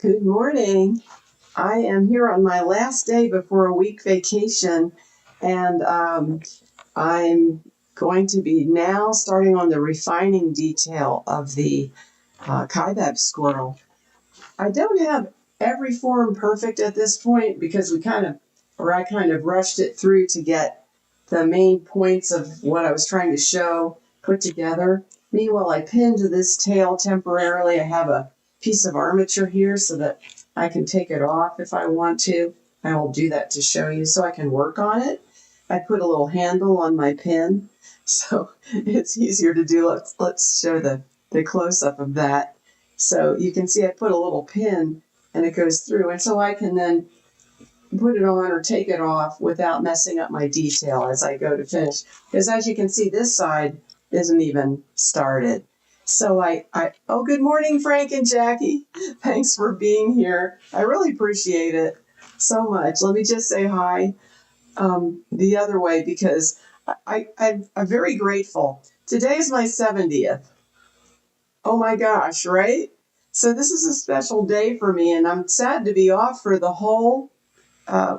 Good morning. I am here on my last day before a week vacation, and I'm going to be now starting on the refining detail of the Kaibab squirrel. I don't have every form perfect at this point because I kind of rushed it through to get the main points of what I was trying to show put together. Meanwhile, I pinned this tail temporarily. I have a piece of armature here so that I can take it off if I want to. I will do that to show you so I can work on it. I put a little handle on my pin so it's easier to do. Let's show the close-up of that. So you can see I put a little pin and it goes through, and so I can then put it on or take it off without messing up my detail as I go to finish. Because as you can see, this side isn't even started. So oh, good morning, Frank and Jackie. Thanks for being here. I really appreciate it so much. Let me just say hi the other way because I'm very grateful. Today is my 70th. Oh my gosh, right? So this is a special day for me, and I'm sad to be off for the whole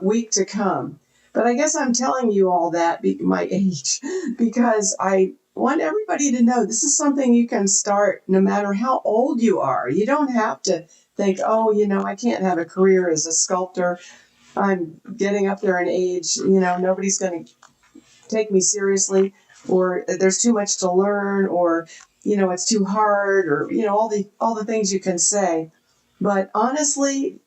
week to come. But I guess I'm telling you all that, my age, because I want everybody to know this is something you can start no matter how old you are. You don't have to think, oh, I can't have a career as a sculptor. I'm getting up there in age, nobody's going to take me seriously, or there's too much to learn, or it's too hard, or all the things you can say. But honestly,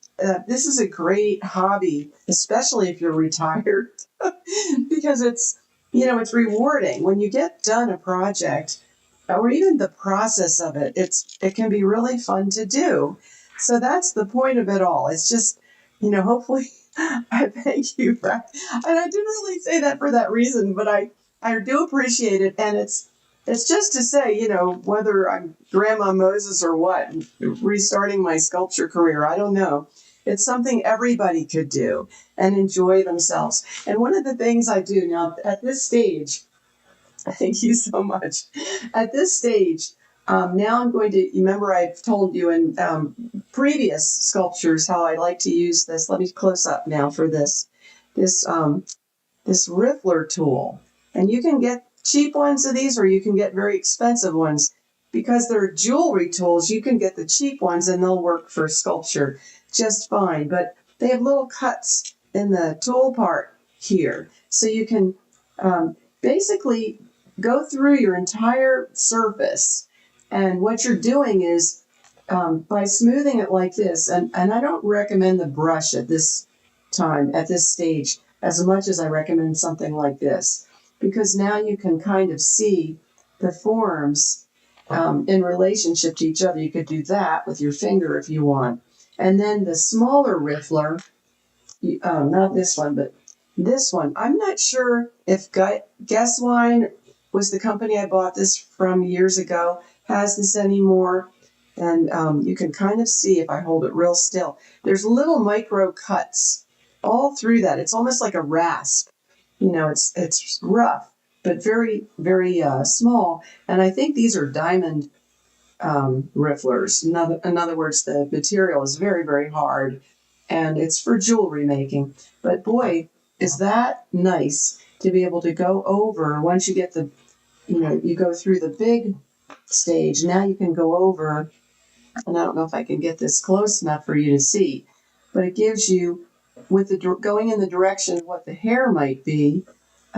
this is a great hobby, especially if you're retired, because it's rewarding when you get done a project, or even the process of it. It can be really fun to do. So that's the point of it all. It's just, hopefully, I thank you, Frank. And I didn't really say that for that reason, but I do appreciate it, and it's just to say, whether I'm Grandma Moses or what, restarting my sculpture career, I don't know. It's something everybody could do and enjoy themselves. And one of the things I do now at this stage, thank you so much. At this stage, now I'm going to, remember I've told you in previous sculptures how I like to use this. Let me close up now for this riffler tool. And you can get cheap ones of these, or you can get very expensive ones. Because they're jewelry tools, you can get the cheap ones and they'll work for sculpture just fine. But they have little cuts in the tool part here. So you can basically go through your entire surface. And what you're doing is by smoothing it like this, and I don't recommend the brush at this time, at this stage, as much as I recommend something like this, because now you can kind of see the forms in relationship to each other. You could do that with your finger if you want. And then the smaller riffler, not this one, but this one. I'm not sure if Guess Wine was the company I bought this from years ago, has this anymore. And you can kind of see if I hold it real still. There's little micro cuts all through that. It's almost like a rasp. It's rough, but very, very small. And I think these are diamond rifflers. In other words, the material is very, very hard, and it's for jewelry making. But boy, is that nice to be able to go over once you get you go through the big stage. Now you can go over, and I don't know if I can get this close enough for you to see, but it gives you, with going in the direction of what the hair might be,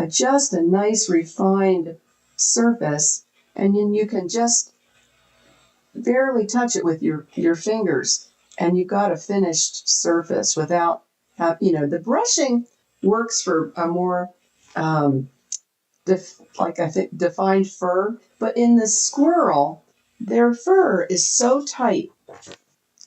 just a nice refined surface, and then you can just barely touch it with your fingers, and you've got a finished surface without the brushing works for a more defined fur, but in the squirrel, their fur is so tight,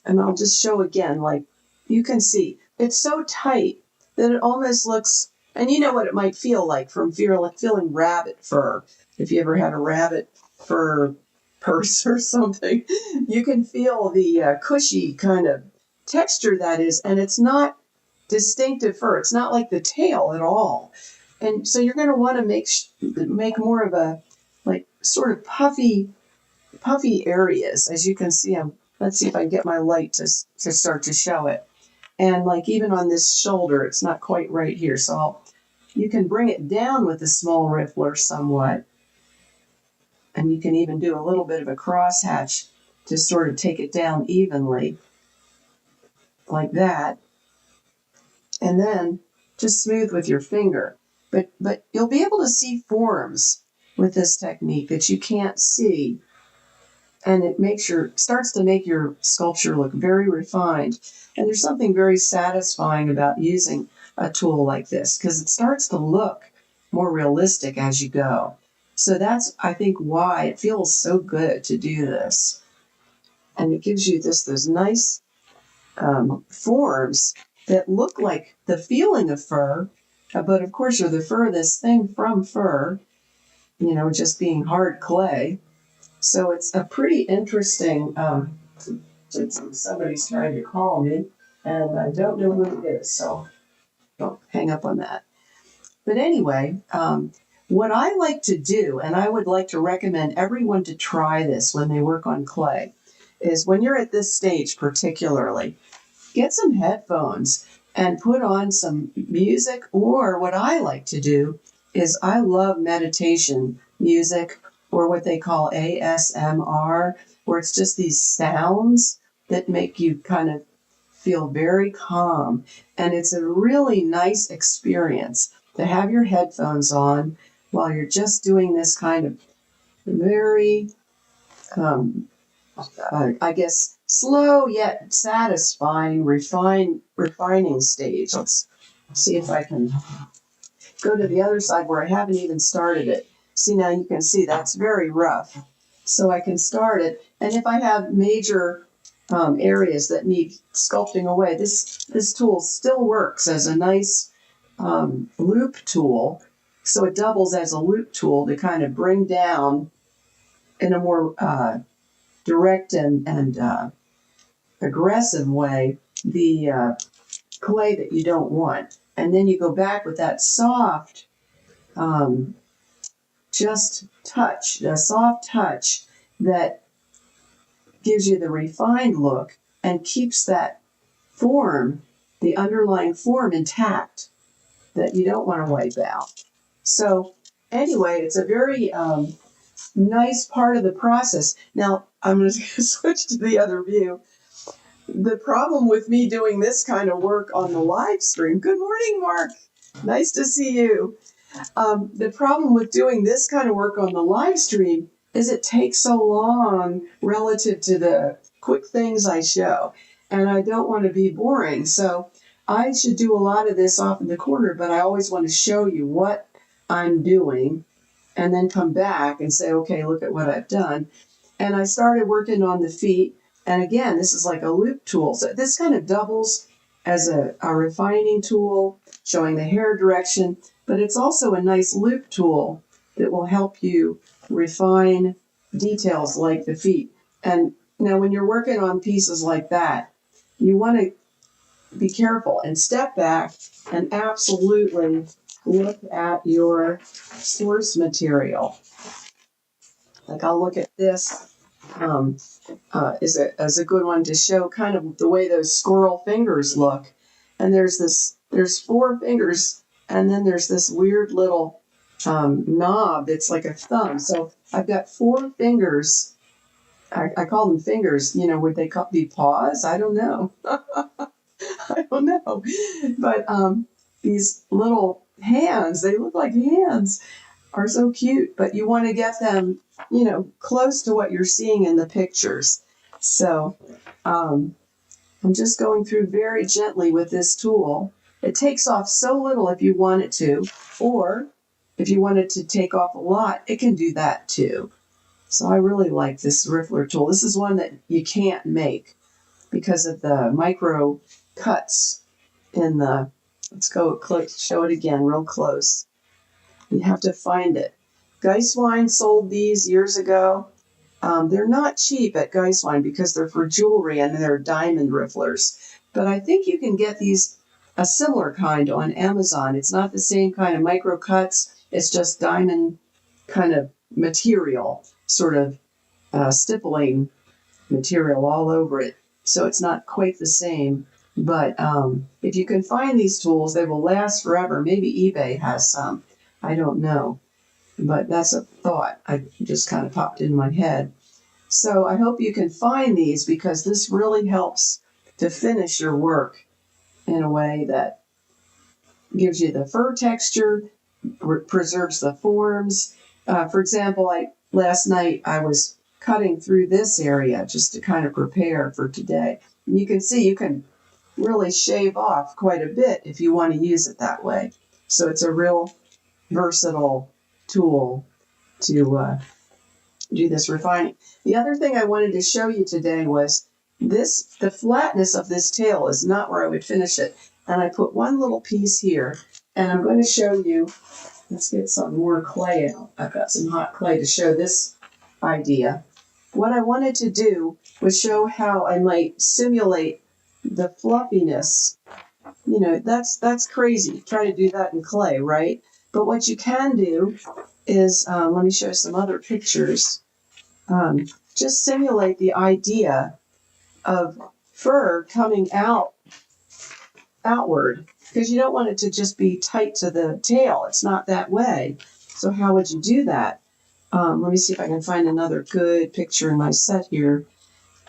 and I'll just show again, like you can see, it's so tight that it almost looks, and you know what it might feel like from feeling rabbit fur. If you ever had a rabbit fur purse or something, you can feel the cushy kind of texture that is, and it's not distinctive fur. It's not like the tail at all. And so you're going to want to make more of a, like, sort of puffy areas. As you can see, I'm let's see if I can get my light to start to show it. And like even on this shoulder, it's not quite right here. So you can bring it down with a small riffler somewhat. And you can even do a little bit of a crosshatch to sort of take it down evenly, like that. And then just smooth with your finger. But you'll be able to see forms with this technique that you can't see. And it starts to make your sculpture look very refined. And there's something very satisfying about using a tool like this because it starts to look more realistic as you go. So that's, I think, why it feels so good to do this. And it gives you those nice forms that look like the feeling of fur, but of course you're the furthest thing from fur, just being hard clay. So it's a pretty interesting, somebody's trying to call me, and I don't know who it is, so don't hang up on that. But anyway, what I like to do, and I would like to recommend everyone to try this when they work on clay, is when you're at this stage particularly, get some headphones and put on some music, or what I like to do is I love meditation music, or what they call ASMR, where it's just these sounds that make you kind of feel very calm. And it's a really nice experience to have your headphones on while you're just doing this kind of very, I guess, slow yet satisfying, refining stage. Let's see if I can go to the other side where I haven't even started it. See, now you can see that's very rough. So I can start it. And if I have major areas that need sculpting away, this tool still works as a nice loop tool. So it doubles as a loop tool to kind of bring down in a more direct and aggressive way the clay that you don't want. And then you go back with that soft a soft touch that gives you the refined look and keeps that form, the underlying form, intact that you don't want to wipe out. So anyway, it's a very nice part of the process. Now, I'm going to switch to the other view. The problem with me doing this kind of work on the live stream, good morning, Mark. Nice to see you. The problem with doing this kind of work on the live stream is it takes so long relative to the quick things I show. And I don't want to be boring. So I should do a lot of this off in the corner, but I always want to show you what I'm doing and then come back and say, okay, look at what I've done. And I started working on the feet. And again, this is like a loop tool. So this kind of doubles as a refining tool, showing the hair direction, but it's also a nice loop tool that will help you refine details like the feet. And now when you're working on pieces like that, you want to be careful and step back and absolutely look at your source material. Like I'll look at this is a good one to show kind of the way those squirrel fingers look. And there's 4 fingers, and then there's this weird little knob that's like a thumb. So I've got 4 fingers. I call them fingers. Would they be paws? I don't know. I don't know. But these little hands, they look like hands, are so cute, but you want to get them, close to what you're seeing in the pictures. So I'm just going through very gently with this tool. It takes off so little if you want it to, or if you want it to take off a lot, it can do that too. So I really like this riffler tool. This is one that you can't make because of the micro cuts in the, let's go show it again real close. You have to find it. Geiswein sold these years ago. They're not cheap at Geiswein because they're for jewelry and they're diamond rifflers. But I think you can get these, a similar kind on Amazon. It's not the same kind of micro cuts. It's just diamond kind of material, sort of stippling material all over it. So it's not quite the same. But if you can find these tools, they will last forever. Maybe eBay has some. I don't know. But that's a thought. I just kind of popped in my head. So I hope you can find these because this really helps to finish your work in a way that gives you the fur texture, preserves the forms. For example, last night I was cutting through this area just to kind of prepare for today. And you can see you can really shave off quite a bit if you want to use it that way. So it's a real versatile tool to do this refining. The other thing I wanted to show you today was the flatness of this tail is not where I would finish it. And I put one little piece here, and I'm going to show you, let's get some more clay out. I've got some hot clay to show this idea. What I wanted to do was show how I might simulate the fluffiness. You know, that's crazy. Try to do that in clay, right? But what you can do is, let me show some other pictures. Just simulate the idea of fur coming outward, because you don't want it to just be tight to the tail. It's not that way. So how would you do that? Let me see if I can find another good picture in my set here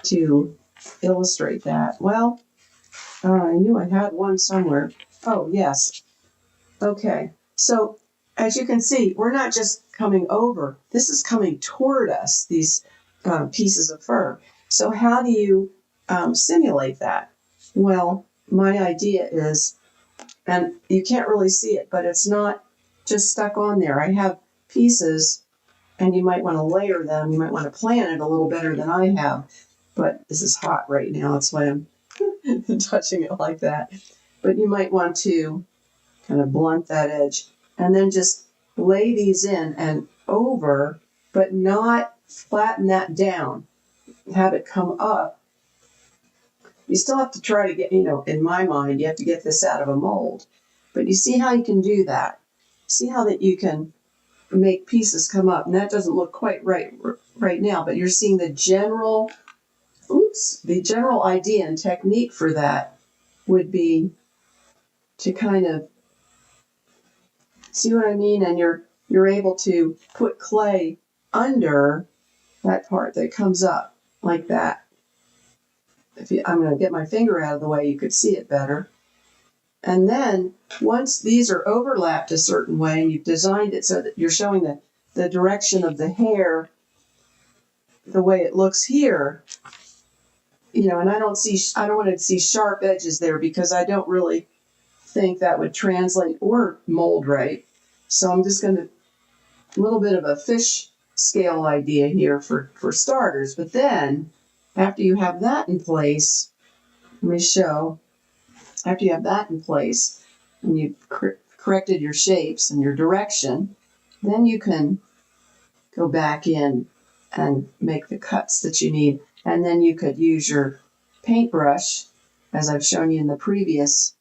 to illustrate that. Well, I knew I had one somewhere. Oh, yes. Okay. So as you can see, we're not just coming over. This is coming toward us, these pieces of fur. So how do you simulate that? Well, my idea is, and you can't really see it, but it's not just stuck on there. I have pieces, and you might want to layer them. You might want to plan it a little better than I have. But this is hot right now. That's why I'm touching it like that. But you might want to kind of blunt that edge and then just lay these in and over, but not flatten that down. Have it come up. You still have to try to get, in my mind, you have to get this out of a mold. But you see how you can do that. See how that you can make pieces come up. And that doesn't look quite right now, but you're seeing the general idea and technique for that would be to kind of, see what I mean? And you're able to put clay under that part that comes up like that. I'm going to get my finger out of the way, you could see it better. And then once these are overlapped a certain way and you've designed it so that you're showing the direction of the hair the way it looks here, and I don't want to see sharp edges there because I don't really think that would translate or mold right. So I'm just going to, a little bit of a fish scale idea here for starters. But then after you have that in place, let me show, after you have that in place and you've corrected your shapes and your direction, then you can go back in and make the cuts that you need. And then you could use your paintbrush, as I've shown you in the previous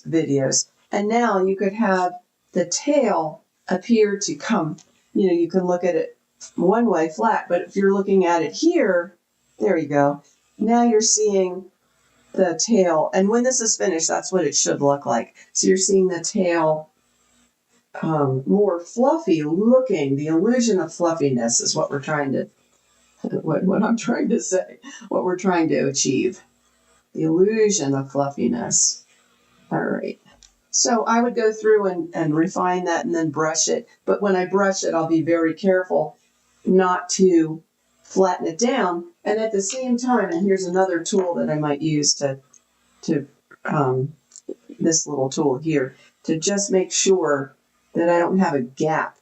videos. And now you could have the tail appear to come, you can look at it one way flat, but if you're looking at it here, there you go. Now you're seeing the tail, and when this is finished, that's what it should look like. So you're seeing the tail more fluffy looking. The illusion of fluffiness is what we're trying to, what I'm trying to say, what we're trying to achieve. The illusion of fluffiness. All right. So I would go through and refine that and then brush it. But when I brush it, I'll be very careful not to flatten it down. And at the same time, and here's another tool that I might use to this little tool here, to just make sure that I don't have a gap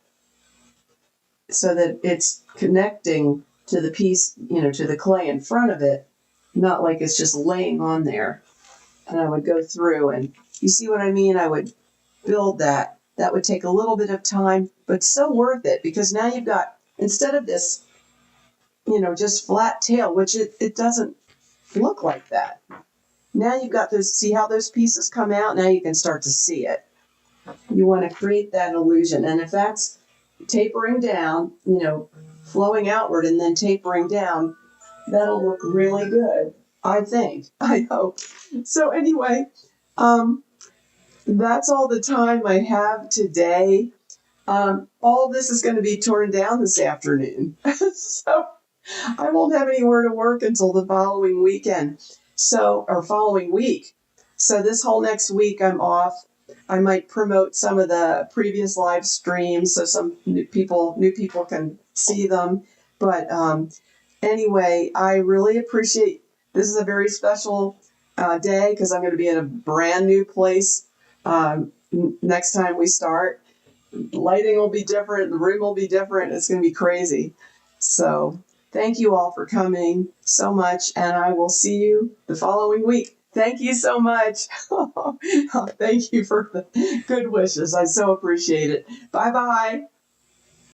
so that it's connecting to the piece, to the clay in front of it, not like it's just laying on there. And I would go through and, you see what I mean? I would build that. That would take a little bit of time, but so worth it, because now you've got, instead of this, just flat tail, which it doesn't look like that. Now you've got those, see how those pieces come out? Now you can start to see it. You want to create that illusion. And if that's tapering down, flowing outward and then tapering down, that'll look really good. I think. I hope. So anyway, that's all the time I have today. All this is going to be torn down this afternoon. So I won't have anywhere to work until the following weekend. Or following week. So this whole next week I'm off. I might promote some of the previous live streams so some new people can see them. But anyway, I really appreciate this is a very special day because I'm going to be in a brand new place next time we start. Lighting will be different, the room will be different. It's going to be crazy. So thank you all for coming so much, and I will see you the following week. Thank you so much. Thank you for the good wishes. I so appreciate it. Bye-bye.